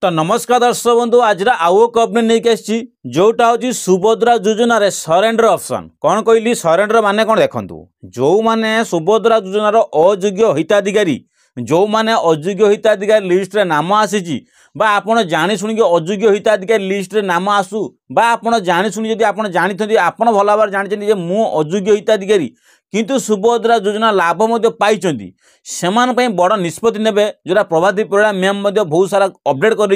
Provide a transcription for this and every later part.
तो नमस्कार दर्शक बंधु आज आउ एक अपडेट नहीं आसी जोटा हूँ सुभद्रा योजना रे सरेंडर ऑप्शन कौन कहली सरेंडर माने कौन देखु जो माने सुभद्रा योजनार अयोग्य हिताधिकारी जो माने अयोग्य हिताधिकारी लिस्ट रे नाम आसी आपड़ जानी शुणी अयोग्य हिताधिकारी लिस्ट रे नाम आसू आपड़ जानी शुणी जब आप जानी आप भल भाव जानते मु अयोग्य हिताधिकारी किंतु सुभद्रा योजना लाभ पाई से बड़ निष्पत्ति ने जोटा प्रभाती परिड़ा मैम बहुत सारा अपडेट कर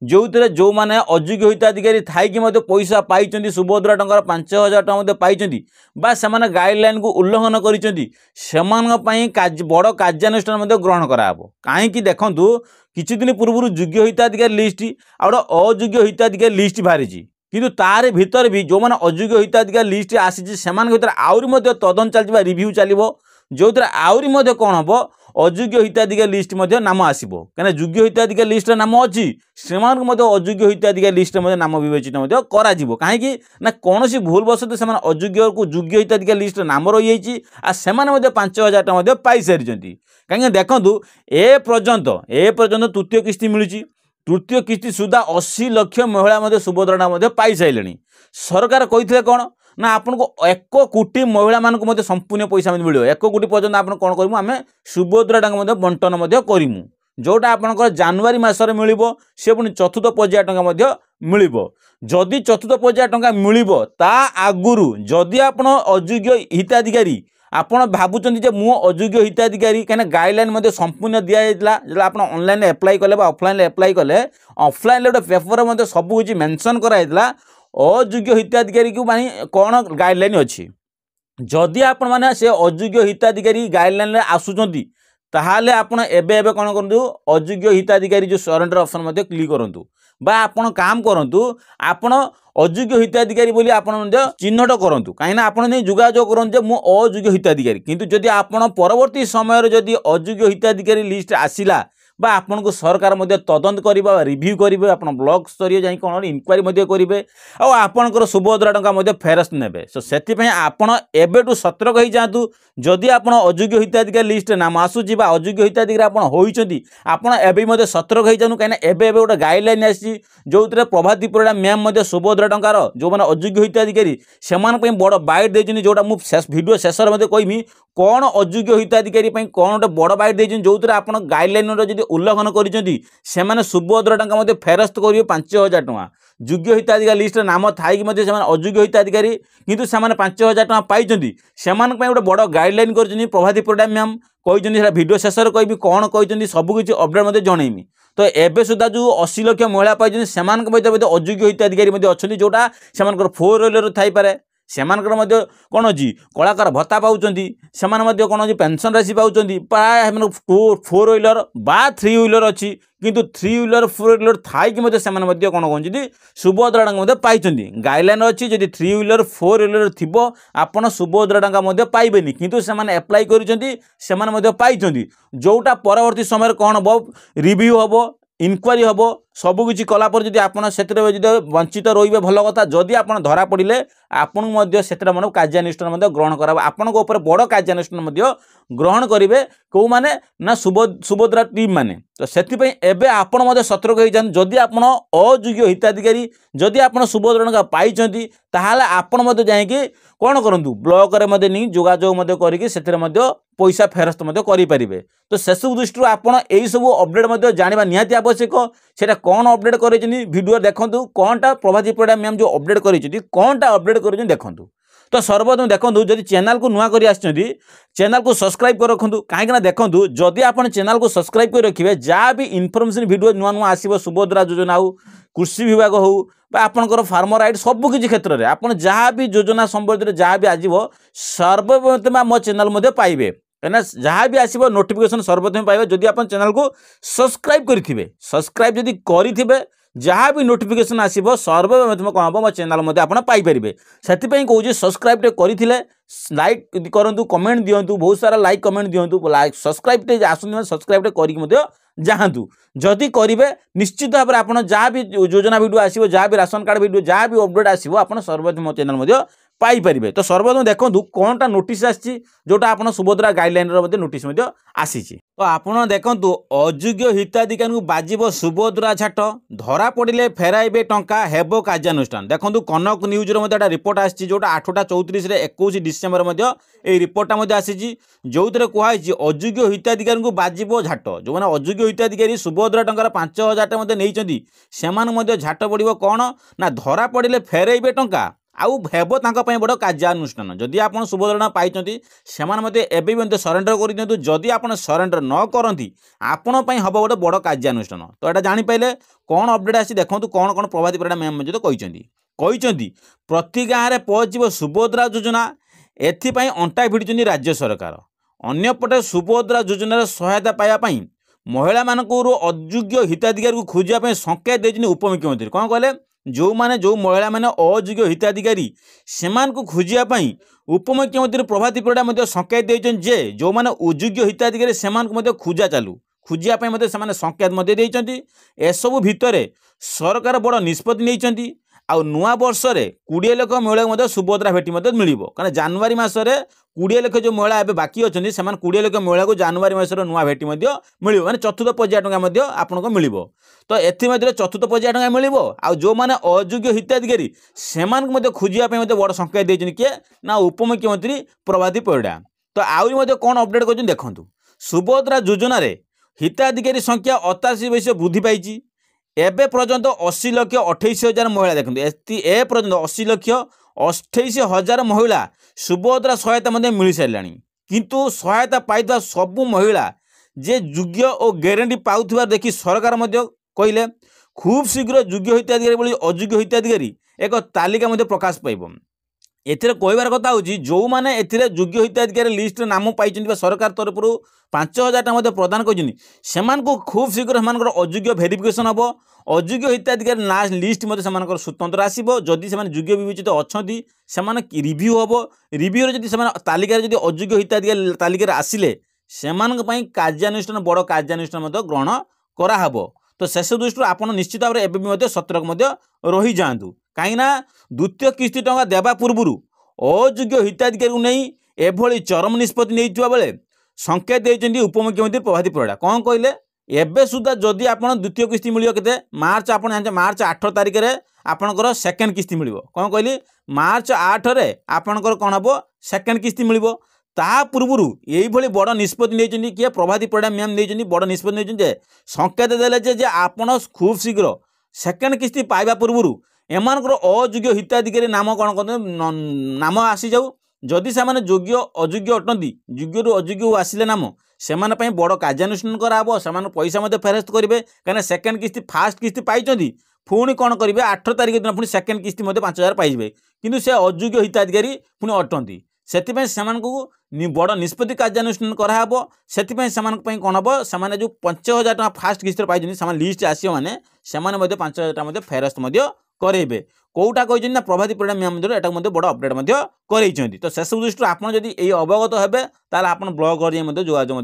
जो थे जो मैंने अयोग्य हिताधिकारी थी पैसा पाई सुभद्रा टंकार 5,000 टका पाई से गाइडलाइन को उल्लंघन कर बड़ कार्यानुष्ठान ग्रहण कराब कहीं देखूँ किछि दिन पूर्व योग्य हिताधिकारी लिस्ट आ अयोग्य हिताधिकारी लिस्ट बाहरी किंतु तार भीतर भी जो मैंने अयोग्य हिताधिकारी लिस्ट आसी से आहरी तदन चलता रिव्यू चलो जो आहरी कौन हम अयोग्य हिताधिकारी लिस्ट नाम आसो कहीं योग्य हिताधिकारी लिस्ट नाम अच्छी से अयोग्य हिताधिकारी लिस्ट नाम विवेचित कहीं कौन भूल वशत से अयोग्य को योग्य हिताधिकारी लिस्ट नाम रही से 5,000 टका पाई सारी कहीं देखूँ एपर्यंत तृतीय किस्ती मिली तृतीय किस्ती सुधा 80 लाख महिला सुभद्रा पाई सारे सरकार कही कौन ना आपन को 1 कोटी महिला मानक संपूर्ण पैसा मिल 1 कोटी पर्यटन आप कौन करूँ आम सुभद्रा टका बंटन करूँ जोटा आपंकर जनवरी मसरे मिल सी पुणी चतुर्थ पर्याय टका मिल जदि चतुर्थ पर्याय टका मिल आगुरी जदि आप अयोग्य हिताधिकारी आपड़ भावुं मु अयोग्य हिताधिकारी कहीं गाइडलाइन संपूर्ण दिखाला जो आप ऑनलाइन एप्लाई कले ऑफलाइन एप्लाई कले ऑफलाइन गोटे पेपर सब किसी मेंशन कराइला अयोग्य हिताधिकारी को मानी कौन गाइडलाइन अच्छी जदि आपण मैंने से अयोग्य हिताधिकारी गाइडलाइन आसुंच ताहले आपण एबे कौन करूँ अयोग्य हिताधिकारी जो सरेंडर ऑप्शन क्लिक करूँ बा आपण काम करूँ आपण अयोग्य हिताधिकारी बोली आपण चिन्हट करूँ कहीं आपण नहीं जोगाजोग करूँ मु अयोग्य हिताधिकारी किंतु जदि आपण परवर्ती समय जदि अयोग्य हिताधिकारी लिस्ट आसिला बा आपन को सरकार तदंत करिबा रिव्यू करिवे आपन ब्लॉक स्तरीय जाई कोन इंक्वायरी करिवे आ आपनकर सुभद्रा टंका फेरस्त नेबे सो सेति पय आपन एबेटू सतर्क होई जातु जदि आपन अयोग्य हिताधिकारी लिस्ट नाम आसुची बा अयोग्य हिताधिकारी आपन होइचंती आपन एबे सतर्क होई जानु कने एबे गोटे गाइडलाइन आसी जोतरे प्रभाती परिड़ा मैम सुभद्रा टंकार जो माने अयोग्य हिताधिकारी सेमान पय बड़ बाइट देजनी जोटा मु वीडियो शेषर कहमी कौन अयोग्य हिताधिकारी कौन गोटे बड़ बाइट देजनी जोतरे आपन गाइडलाइन जदि उल्लंघन कर सुभद्रा टंका फेरस्त करेंगे 5,000 टका योग्य हिताधिकारी लिस्ट नाम थी अयोग्य हिताधिकारी किंतु से 5,000 टका पाई से गोटे बड़ गाइडलाइन कर प्रभाती परिड़ा मैम कहते वीडियो शेष कहि कौन कहते सबकि अपडेट जनइमी तो एबे सुधा जो 80 लाख महिला पाई से अयोग्य हिताधिकारी अच्छा जोटा से 4 व्हीलर थाईपे सेमानकर कौन अच्छी कलाकार भत्ता पाँच से कौन अच्छी पेंशन राशि पाँच प्राय 4 व्हीलर बा 3 व्हीलर अच्छी किंतु 3 व्हीलर 4 व्हीलर थाई कौन कहते सुभद्रा टंका पाई गाइडलाइन अच्छी जब 3 व्हीलर 4 व्हीलर थी आपड़ सुभद्रा टंका पाइबेनि किंतु से एप्लाई कर जोटा परवर्ती समय कौन हम रिव्यू हम इनक्वारी हम सबकि कलापर जब आप वंचित रे भल कथा जदि आप धरा पड़े आपन से कार्यानुष्ठान ग्रहण करा आपण बड़ कार्यानुष्ठान ग्रहण करेंगे कौ माने ना सुभद्रा टीम माने तो से आपण सतर्क हो जाए जदि आप अयोग्य हिताधिकारी जदि आप सुभद्रा टंका पाई ताहले आपण जाकि कौन करूँ ब्लॉक रे नहीं जोगाजोग करके पैसा फेरस्त करें तो से सब दृष्टि आपड़ यही सब अपडेट जाना निहाती आवश्यक से कौन अपडेट कर वीडियो देखूँ कौनटा प्रभाती परिड़ा मैम जो अपडेट कर कौनटा अपडेट कर देखूँ तो सर्वप्रथम देखूँ जब चैनल को नुआ कर चैनल को सब्सक्राइब कर रखु कहीं देखूँ जदि आप चैनल को सब्सक्राइब कर रखिए जहाँ भी इनफर्मेशन वीडियो नुआ नुआ आसो सुभद्रा योजना हो कृषि विभाग हो आपंकर फार्मर राइट सबकि क्षेत्र में आप जहाँ भी योजना संबंधित जहाँ भी आजो सर्वप्रथम मो चैनल पाइबे कहीं जहाँ भी आसो नोटिफिकेशन सर्वप्रथम पाइबे जदि आप चैनल को सब्सक्राइब करेंगे सब्सक्राइब जदि करेंगे जहाँ भी नोटिफिकेशन आसो सर्वप्रथम कौन हम मो चैनल आप पाइपर से कौन सब्सक्राइब करते लाइक करूँ कमेंट दिंतु बहुत सारा लाइक कमेंट दिंतु लाइक सब्सक्राइब आसुन सब्सक्राइब कर जातु जदि करेंगे निश्चित भाव में आप जहाँ भी योजना वीडियो आसो जहाँ भी राशन कार्ड वीडियो जहाँ भी अपडेट आसो आप सर्वप्रथम मो चैनल पाइपर। तो सर्वप्रथम देखो कौनटा नोटिस आसी जोटा आप सुभद्रा गाइडलाइन नोटिस आसी। तो आपड़ देखु अयोग्य हिताधिकारी को बाजिब सुभद्रा झाट धरा पड़े फेराइबे टंका हेबो कार्यानुष्ठान। देखो कनक न्यूज रिपोर्ट आसी जोटा 8टा 34 21 डिसेम्बर ये रिपोर्टा आसी जो कहुई अयोग्य हिताधिकारी को बाजिब झाट। जो मैंने अयोग्य हिताधिकारी सुभद्रा टंकार 5000 नहीं से झाट पड़ो कौन ना धरा पड़े फेराइबे टंका आउ हेबो तांका पई बड़ कार्यानुष्ठान। जदि आप सुभद्रा पाई एवं सरेंडर कर दिंतु। जदि आप सरेंडर न करती आपण हम गोटे बड़ कार्यानुष्ठान। तो यहाँ जापे कौन अपडेट आसी देखो कौन कौन प्रभाती परिडा मैम कहते प्रति गाँव में पहुँच सुभद्रा योजना एथपाई अंटा भिड़ी राज्य सरकार। अन्यपटे सुभद्रा योजनार सहायता पाइबापी महिला मानक अयोग्य हिताधिकारी को खोजापी संकेत देते उपमुख्यमंत्री। कौन कहले जो माने जो महिला माने अयोग्य हिताधिकारी से खोजापी उपमुख्यमंत्री प्रभाती परिडा संकेत देते जे जो माने अयोग्य हिताधिकारी से खोजा चालू खोजापी संकेत देते। एसबू भितर सरकार बड़ निष्पत्ति नहीं आउ नुआ वर्ष में 20 लाख महिला सुभद्रा भेटी मिल कारण जनवरी मसरे 20 लाख जो महिला एवं बाकी अच्छा से 20 लाख महिला को जनवरी मसर नुआ भेटी मिल माने चतुर्थ पर्याय टंका आपको मिल। तो एथि चतुर्थ पर्याय टंका मिल आउ जो मैंने अयोग्य हिताधिकारी से खोजापी बड़ संकेत देते किए ना उपमुख्यमंत्री प्रभाती परिडा। तो आहरी कौन अपडेट कर देखूँ सुभद्रा योजना हिताधिकारी संख्या 88 वृद्धि पाई। एबे पर्यंत 80 लाख 28 हजार महिला देखते ए पर्यंत 80 लाख 28 हजार महिला सुभद्रा सहायता मिल सारा किंतु सहायता पाई सबू महिला जे योग्य और ग्यारंटी पाउथिबार देखि सरकार कहले खूब शीघ्र योग्य हिताधिकारी अयोग्य हिताधिकारी एक तालिका प्रकाश पाइब। एथिरे कहबार कथा होची जो माने एथिरे योग्य हिताधिकारी लिस्ट नाम पाई सरकार तरफ 5000 टका प्रदान कर खूब शीघ्र से अयोग्य भेरिफिकेशन हम अयोग्य हिताधिकारी ना लिस्ट स्वतंत्र आसो। जदि से योग्य विवेचित अच्छा से रिव्यू हम रिव्यू जदि तालिका जदि अयोग्य हिताधिकारी तालिका आसिले से कार्यानुष्ठान बड़ कार्यानुष्ठान ग्रहण कराहब। तो शेष दृष्टि आप निश्चित भाव में सतर्क रही जातु कहीं द्वितीय किस्ती टंका देवा पूर्व अयोग्य हिताधिकारी को नहीं एभली चरम निष्पत्ति नहीं बेले संकेत देते उपमुख्यमंत्री प्रभाती परिडा। कौन कहले एबे सुधा जदि आप द्वितीय किस्ती मिल के मार्च आप मार्च 8 तारिख में आपंकर सेकेंड किस्ती मिल। कौन कहली मार्च 8 रे आपंकर कौन हम सेकेंड किस्ती मिल। ता पूर्व यही बड़ निष्पत्ति नहीं किए प्रभाती परिडा मैम नहीं बड़ निष्पत्ति नहीं संकेत देले आपड़ खूब शीघ्र सेकेंड किस्ती पाइबा पूर्व एमानकर अयोग्य हिताधिकारी नाम कौन कहते नाम आसी जाऊ। जदि से योग्य अयोग्य अटंती योग्य अयोग्य आसिले नाम से बड़ कार्यानुष्ठान कराब से पैसा फेरस्त करेंगे कहीं सेकेंड किस्ती फास्ट किस्ती पाई पुणी कौन करेंगे 8 तारिख दिन पुणी सेकेंड किस्ती 5000 पाइबे किंतु से अयोग्य हिताधिकारी पुणी अटंती से बड़ निष्पत्ति कार्यानुष्ठान कराब। से कौन हम से जो 5000 टका फास्ट किस्ती पाई लिस्ट आसो मैंने 5000 टका फेरस्त करेंगे कौटा कहते ना प्रभाती परिडा मैम एटा बड़ अपडेट कर। तो शेष दृष्टि आप अवगत हे ब्लॉग जोगाजोग